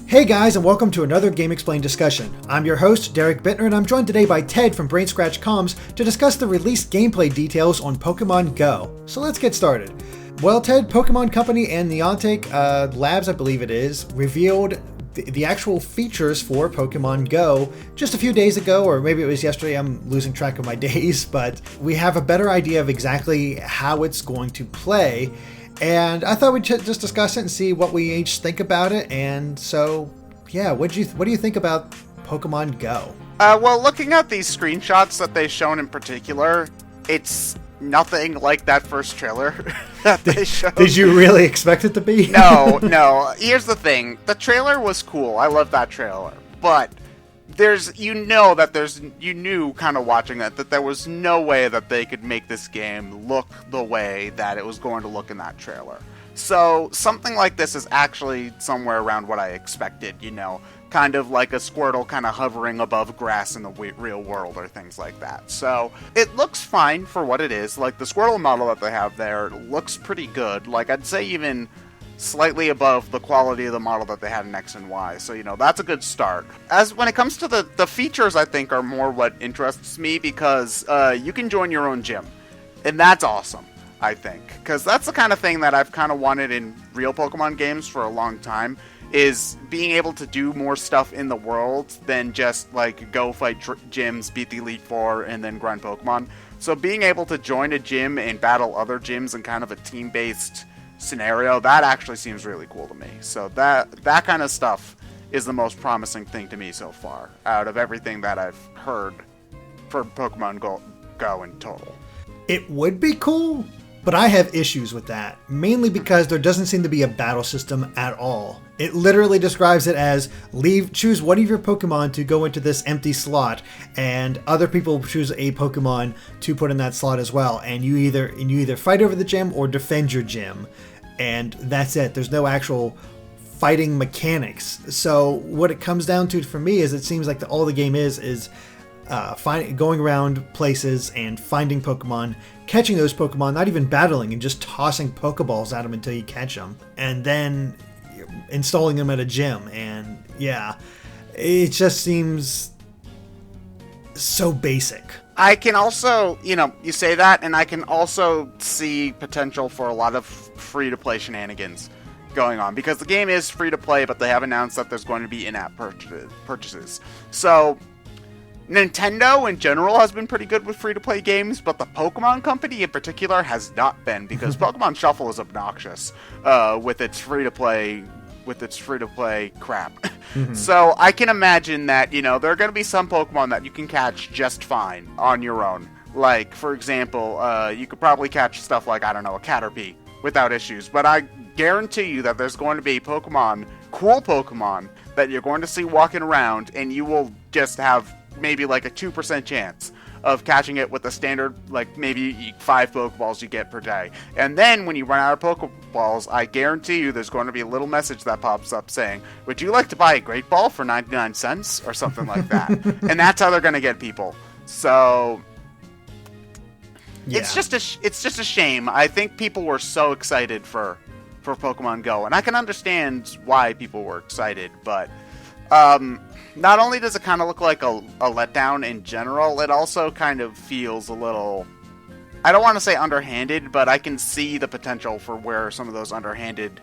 Hey guys, and welcome to another Game Explained discussion. I'm your host, Derek Bittner, and I'm joined today by Ted from Brain Scratch Comms to discuss the released gameplay details on Pokémon Go. So let's get started. Well, Ted, Pokémon Company and Niantic Labs, I believe it is, revealed the actual features for Pokémon Go just a few days ago, or maybe it was yesterday. I'm losing track of my days, but we have a better idea of exactly how it's going to play. And I thought we'd just discuss it and see what we each think about it. And so, yeah, what do you think about Pokemon Go? Well, looking at these screenshots that they've shown in particular, it's nothing like that first trailer that they showed. Did you really expect it to be? No. Here's the thing. The trailer was cool. I love that trailer. But you knew kind of watching it that there was no way that they could make this game look the way that it was going to look in that trailer. So something like this is actually somewhere around what I expected, kind of like a Squirtle kind of hovering above grass in the real world or things like that. So it looks fine for what it is. Like the Squirtle model that they have there looks pretty good. Like I'd say even slightly above the quality of the model that they had in X and Y. So, that's a good start. As when it comes to the features, I think are more what interests me because you can join your own gym. And that's awesome, I think. Because that's the kind of thing that I've kind of wanted in real Pokemon games for a long time, is being able to do more stuff in the world than just, like, go fight gyms, beat the Elite Four, and then grind Pokemon. So being able to join a gym and battle other gyms in kind of a team-based scenario, that actually seems really cool to me. So that kind of stuff is the most promising thing to me so far, out of everything that I've heard for Pokemon Go in total. It would be cool, but I have issues with that, mainly because there doesn't seem to be a battle system at all. It literally describes it as choose one of your Pokemon to go into this empty slot, and other people choose a Pokemon to put in that slot as well. And you either fight over the gym or defend your gym, and that's it. There's no actual fighting mechanics. So what it comes down to for me is it seems like all the game is going around places and finding Pokemon, catching those Pokemon, not even battling, and just tossing Pokeballs at them until you catch them, and then installing them at a gym. And yeah, it just seems so basic. I can also, you say that, and I can also see potential for a lot of free-to-play shenanigans going on, because the game is free-to-play, but they have announced that there's going to be in-app purchases. So Nintendo in general has been pretty good with free-to-play games, but the Pokemon Company in particular has not been, because Pokemon Shuffle is obnoxious with its free-to-play crap. Mm-hmm. So I can imagine that, there are going to be some Pokemon that you can catch just fine on your own. Like, for example, you could probably catch stuff like, a Caterpie without issues. But I guarantee you that there's going to be cool Pokemon, that you're going to see walking around, and you will just have maybe like a 2% chance of catching it with the standard, like maybe 5 Pokeballs you get per day. And then when you run out of Pokeballs, I guarantee you there's going to be a little message that pops up saying, would you like to buy a Great Ball for 99 cents? Or something like that. And that's how they're going to get people. So yeah. It's just a shame. I think people were so excited for Pokemon Go. And I can understand why people were excited, but not only does it kind of look like a letdown in general, it also kind of feels a little, I don't want to say underhanded, but I can see the potential for where some of those underhanded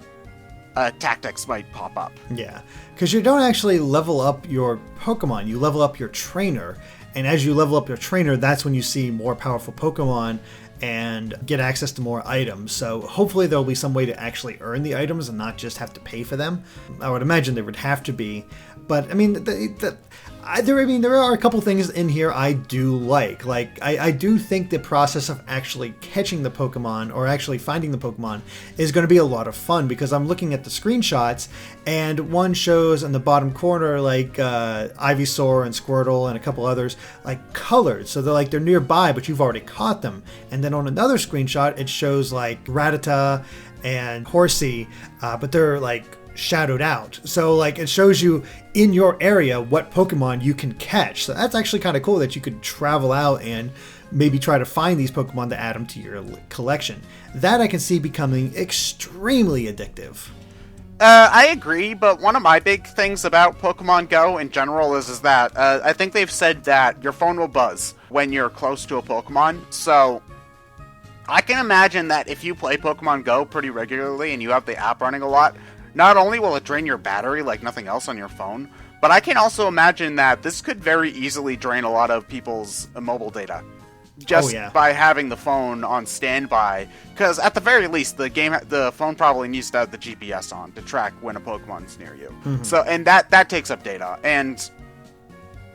tactics might pop up. Yeah, because you don't actually level up your Pokemon, you level up your trainer, and as you level up your trainer, that's when you see more powerful Pokemon and get access to more items. So hopefully there'll be some way to actually earn the items and not just have to pay for them. I would imagine there would have to be, but I mean, there are a couple things in here I do like. Like, I do think the process of actually catching the Pokemon or actually finding the Pokemon is going to be a lot of fun, because I'm looking at the screenshots and one shows in the bottom corner like Ivysaur and Squirtle and a couple others like colored. So they're nearby, but you've already caught them. And then on another screenshot, it shows like Rattata and Horsey, but they're like shadowed out. So like it shows you in your area what Pokemon you can catch. So that's actually kind of cool that you could travel out and maybe try to find these Pokemon to add them to your collection. That I can see becoming extremely addictive. I agree, but one of my big things about Pokemon Go in general is that I think they've said that your phone will buzz when you're close to a Pokemon. So I can imagine that if you play Pokemon Go pretty regularly and you have the app running a lot, not only will it drain your battery like nothing else on your phone, but I can also imagine that this could very easily drain a lot of people's mobile data. Just by having the phone on standby, because at the very least, the phone probably needs to have the GPS on to track when a Pokemon's near you. Mm-hmm. So, and that takes up data, and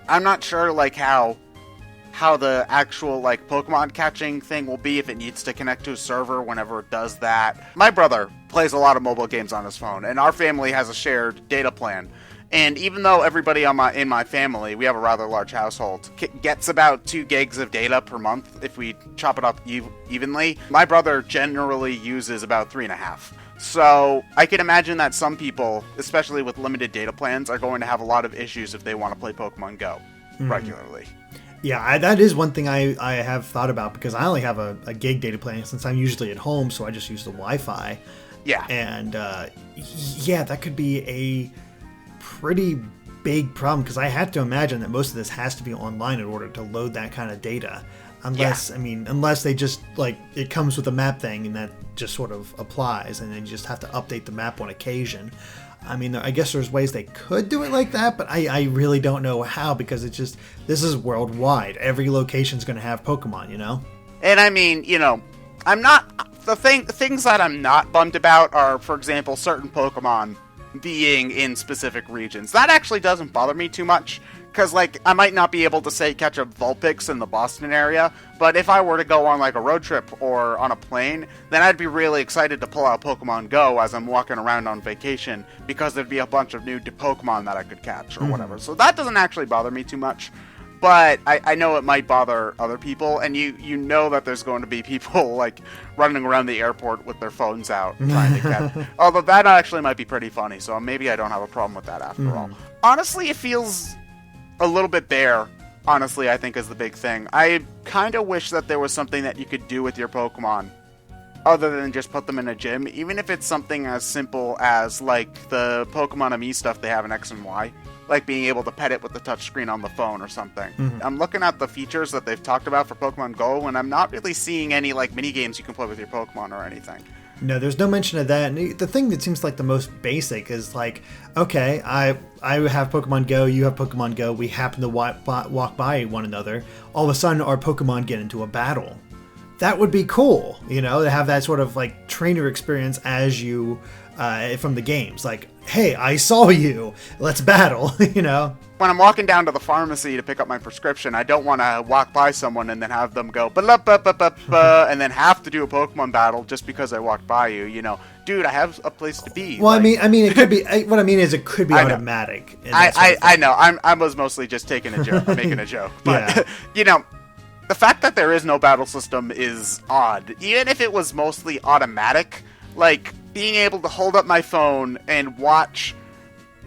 I'm not sure like how the actual like Pokemon catching thing will be if it needs to connect to a server whenever it does that. My brother plays a lot of mobile games on his phone, and our family has a shared data plan. And even though everybody in my family, we have a rather large household, gets about 2 gigs of data per month if we chop it up evenly, my brother generally uses about 3.5. So I can imagine that some people, especially with limited data plans, are going to have a lot of issues if they want to play Pokemon Go regularly. Yeah, that is one thing I have thought about, because I only have a gig data plan since I'm usually at home, so I just use the Wi-Fi. Yeah. And that could be a pretty big problem, because I had to imagine that most of this has to be online in order to load that kind of data. Unless they just, like, it comes with a map thing and that just sort of applies, and then you just have to update the map on occasion. I mean, I guess there's ways they could do it like that, but I really don't know how, because it's just, this is worldwide. Every location's going to have Pokemon, you know? And I mean, I'm not, things that I'm not bummed about are, for example, certain Pokemon being in specific regions. That actually doesn't bother me too much, because, like, I might not be able to, say, catch a Vulpix in the Boston area, but if I were to go on, like, a road trip or on a plane, then I'd be really excited to pull out Pokemon Go as I'm walking around on vacation, because there'd be a bunch of new Pokemon that I could catch or whatever. So that doesn't actually bother me too much. But I know it might bother other people, and you know that there's going to be people, like, running around the airport with their phones out trying to catch. Although that actually might be pretty funny, so maybe I don't have a problem with that after all. Honestly, it feels a little bit bare, honestly, I think is the big thing. I kind of wish that there was something that you could do with your Pokemon other than just put them in a gym, even if it's something as simple as, like, the Pokemon Ami stuff they have in X and Y. Like being able to pet it with the touchscreen on the phone or something. I'm looking at the features that they've talked about for Pokemon Go, and I'm not really seeing any like mini games you can play with your Pokemon or anything. No, there's no mention of that. And the thing that seems like the most basic is like, okay, I have Pokemon Go, you have Pokemon Go, we happen to walk by one another. All of a sudden, our Pokemon get into a battle. That would be cool, to have that sort of like trainer experience as you from the games. Like, hey, I saw you. Let's battle, When I'm walking down to the pharmacy to pick up my prescription, I don't want to walk by someone and then have them go, and then have to do a Pokemon battle just because I walked by you, Dude, I have a place to be. Well, like, I mean, it could be. What I mean is, it could be automatic. I know. I was mostly just taking a joke, making a joke, but the fact that there is no battle system is odd. Even if it was mostly automatic, like being able to hold up my phone and watch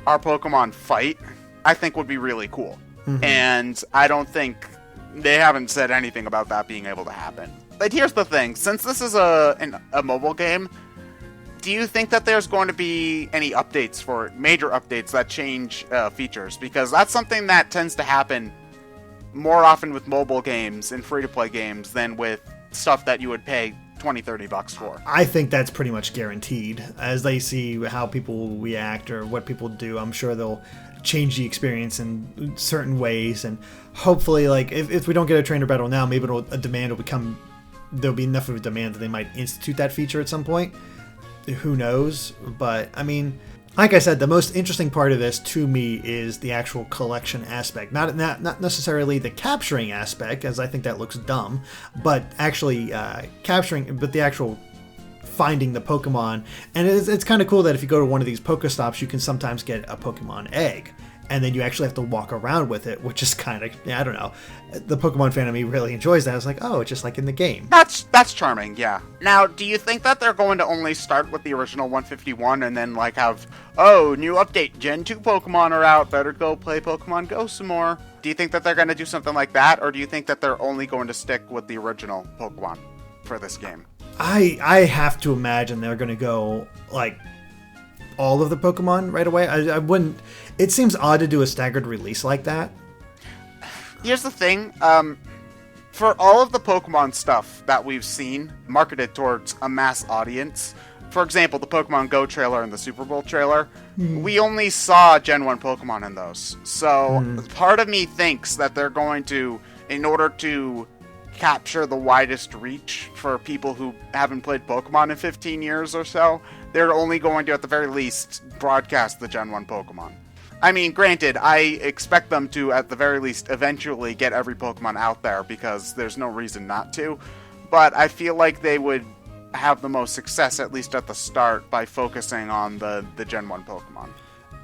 our Pokemon fight, I think would be really cool. And I don't think they haven't said anything about that being able to happen. But here's the thing, since this is a mobile game, do you think that there's going to be any updates for major updates that change features? Because that's something that tends to happen more often with mobile games and free-to-play games than with stuff that you would pay $20-$30 for. I think that's pretty much guaranteed. As they see how people will react or what people do, I'm sure they'll change the experience in certain ways, and hopefully, like, if we don't get a trainer battle now, maybe a demand will become, there'll be enough of a demand that they might institute that feature at some point. Who knows? But I mean, like I said, the most interesting part of this to me is the actual collection aspect. Not necessarily the capturing aspect, as I think that looks dumb, but actually but the actual finding the Pokemon. And it's kind of cool that if you go to one of these Pokestops, you can sometimes get a Pokemon egg. And then you actually have to walk around with it, which is kind of, I don't know. The Pokemon fan of me really enjoys that. It's like, oh, it's just like in the game. That's charming, yeah. Now, do you think that they're going to only start with the original 151 and then, like, have, oh, new update, Gen 2 Pokemon are out, better go play Pokemon Go some more? Do you think that they're going to do something like that, or do you think that they're only going to stick with the original Pokemon for this game? I have to imagine they're going to go, like, all of the Pokemon right away. I wouldn't. It seems odd to do a staggered release like that. Here's the thing. For all of the Pokemon stuff that we've seen marketed towards a mass audience, for example, the Pokemon Go trailer and the Super Bowl trailer, we only saw Gen 1 Pokemon in those. So part of me thinks that they're going to, in order to capture the widest reach for people who haven't played Pokemon in 15 years or so, they're only going to, at the very least, broadcast the Gen 1 Pokemon. I mean, granted, I expect them to, at the very least, eventually get every Pokemon out there, because there's no reason not to. But I feel like they would have the most success, at least at the start, by focusing on the Gen 1 Pokemon.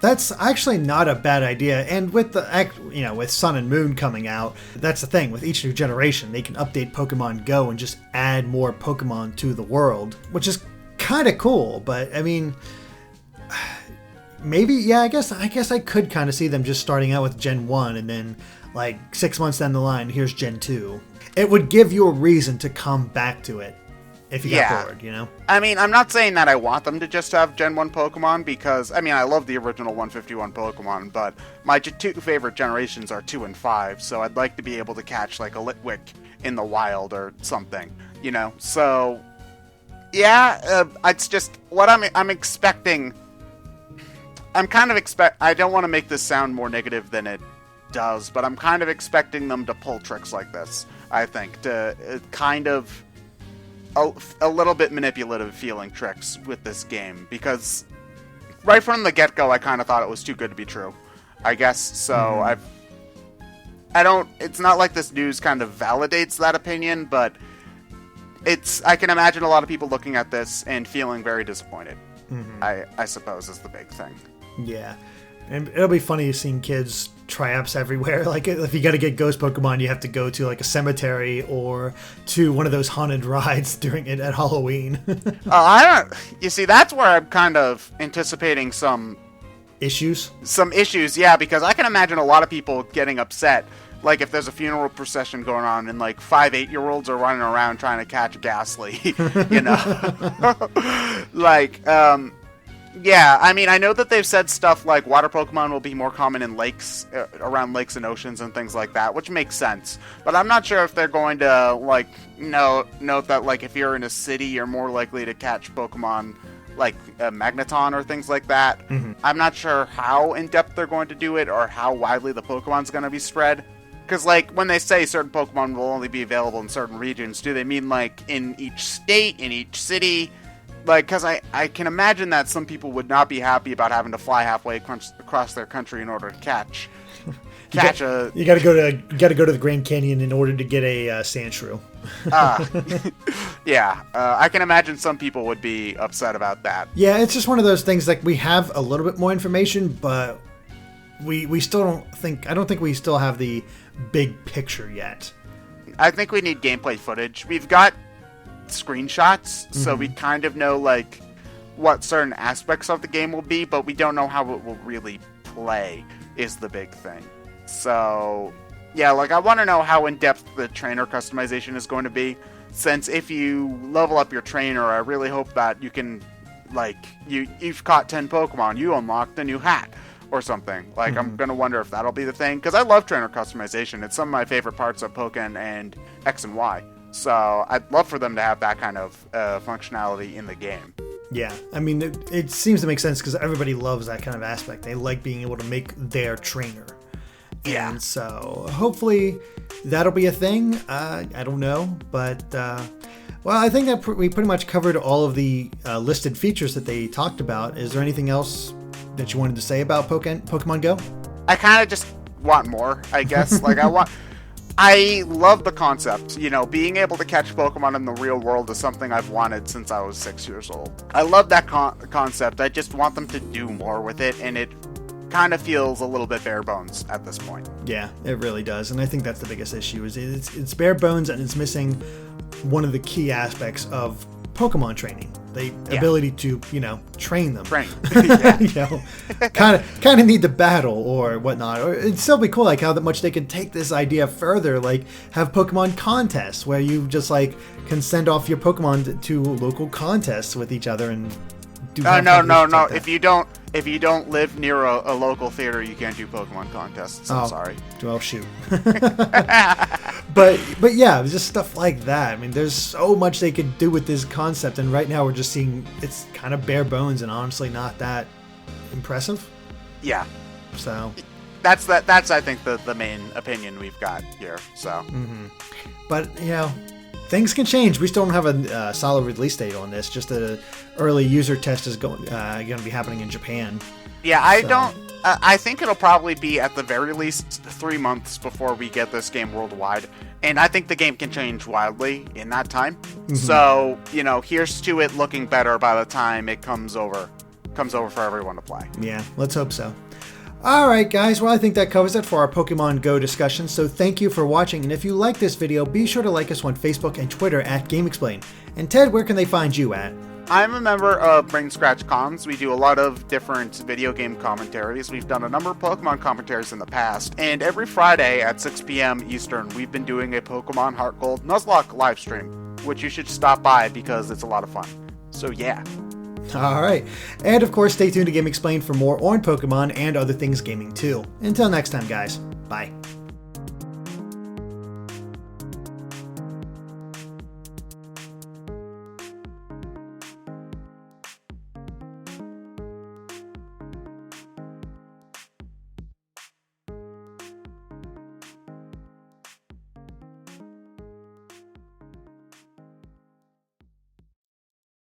That's actually not a bad idea. And with with Sun and Moon coming out, that's the thing. With each new generation, they can update Pokemon Go and just add more Pokemon to the world, which is kind of cool. But I mean, maybe, yeah, I guess I could kind of see them just starting out with Gen 1 and then like 6 months down the line, here's Gen 2. It would give you a reason to come back to it if you got bored, you know? I mean, I'm not saying that I want them to just have Gen 1 Pokemon, because, I mean, I love the original 151 Pokemon, but my two favorite generations are 2 and 5, so I'd like to be able to catch, like, a Litwick in the wild or something, you know? So, yeah, it's just, what I'm expecting... I don't want to make this sound more negative than it does, but I'm kind of expecting them to pull tricks like this, I think, to kind of... a little bit manipulative feeling tricks with this game, because right from the get-go I kind of thought it was too good to be true, I guess. So it's not like this news kind of validates that opinion, but I can imagine a lot of people looking at this and feeling very disappointed. I suppose is the big thing. Yeah, and it'll be funny seeing kids try apps everywhere. Like, if you got to get ghost Pokemon, you have to go to like a cemetery or to one of those haunted rides at Halloween. You see, that's where I'm kind of anticipating some issues, yeah, because I can imagine a lot of people getting upset, like if there's a funeral procession going on and like 5 8-year-olds are running around trying to catch Ghastly, you know. Like, yeah, I mean, I know that they've said stuff like water Pokemon will be more common in lakes, around lakes and oceans and things like that, which makes sense. But I'm not sure if they're going to, like, note that, like, if you're in a city, you're more likely to catch Pokemon like Magneton or things like that. I'm not sure how in-depth they're going to do it or how widely the Pokemon's going to be spread. Because, like, when they say certain Pokemon will only be available in certain regions, do they mean, like, in each state, in each city? Like, because I can imagine that some people would not be happy about having to fly halfway across their country in order to catch a... You gotta go to the Grand Canyon in order to get a Sandshrew. Yeah, I can imagine some people would be upset about that. Yeah, it's just one of those things, like, we have a little bit more information, but we still I don't think we still have the big picture yet. I think we need gameplay footage. We've got screenshots, so we kind of know, like, what certain aspects of the game will be, but we don't know how it will really play is the big thing. So, yeah, like, I want to know how in-depth the trainer customization is going to be, since if you level up your trainer, I really hope that you can, like, you've caught 10 Pokemon, you unlocked a new hat or something. Like, I'm going to wonder if that'll be the thing, because I love trainer customization. It's some of my favorite parts of Pokken and X and Y. So I'd love for them to have that kind of functionality in the game. Yeah, I mean, it seems to make sense because everybody loves that kind of aspect. They like being able to make their trainer. Yeah. And so hopefully that'll be a thing. I don't know, but well, I think that we pretty much covered all of the listed features that they talked about. Is there anything else that you wanted to say about Pokemon Go? I kind of just want more, I guess. Like, I love the concept. You know, being able to catch Pokemon in the real world is something I've wanted since I was 6 years old. I love that concept. I just want them to do more with it, and it kind of feels a little bit bare bones at this point. Yeah, it really does, and I think that's the biggest issue. Is it's bare bones, and it's missing one of the key aspects of Pokemon training. The ability to, train them. Yeah. kind of need to battle or whatnot. Or it'd still be cool, like how much they could take this idea further, like have Pokemon contests where you just like can send off your Pokemon to local contests with each other and do No, have no, fun no, with no. that. If you don't live near a local theater, you can't do Pokemon contests. I'm sorry. Well, shoot. but yeah, just stuff like that. I mean, there's so much they could do with this concept, and right now we're just seeing it's kind of bare bones and honestly not that impressive. Yeah. So that's I think the main opinion we've got here. So. But things can change. We still don't have a solid release date on this. Just an early user test is going to be happening in Japan. Yeah, I think it'll probably be at the very least 3 months before we get this game worldwide, and I think the game can change wildly in that time. So here's to it looking better by the time it comes over for everyone to play. Yeah, let's hope so. Alright guys, well I think that covers it for our Pokemon Go discussion, so thank you for watching, and if you like this video, be sure to like us on Facebook and Twitter at GameXplain. And Ted, where can they find you at? I'm a member of Brain Scratch Comms. We do a lot of different video game commentaries. We've done a number of Pokemon commentaries in the past, and every Friday at 6 p.m. Eastern, we've been doing a Pokemon Heart Gold Nuzlocke live stream, which you should stop by because it's a lot of fun. So yeah. Alright, and of course stay tuned to Game Explained for more on Pokemon and other things gaming too. Until next time guys, bye.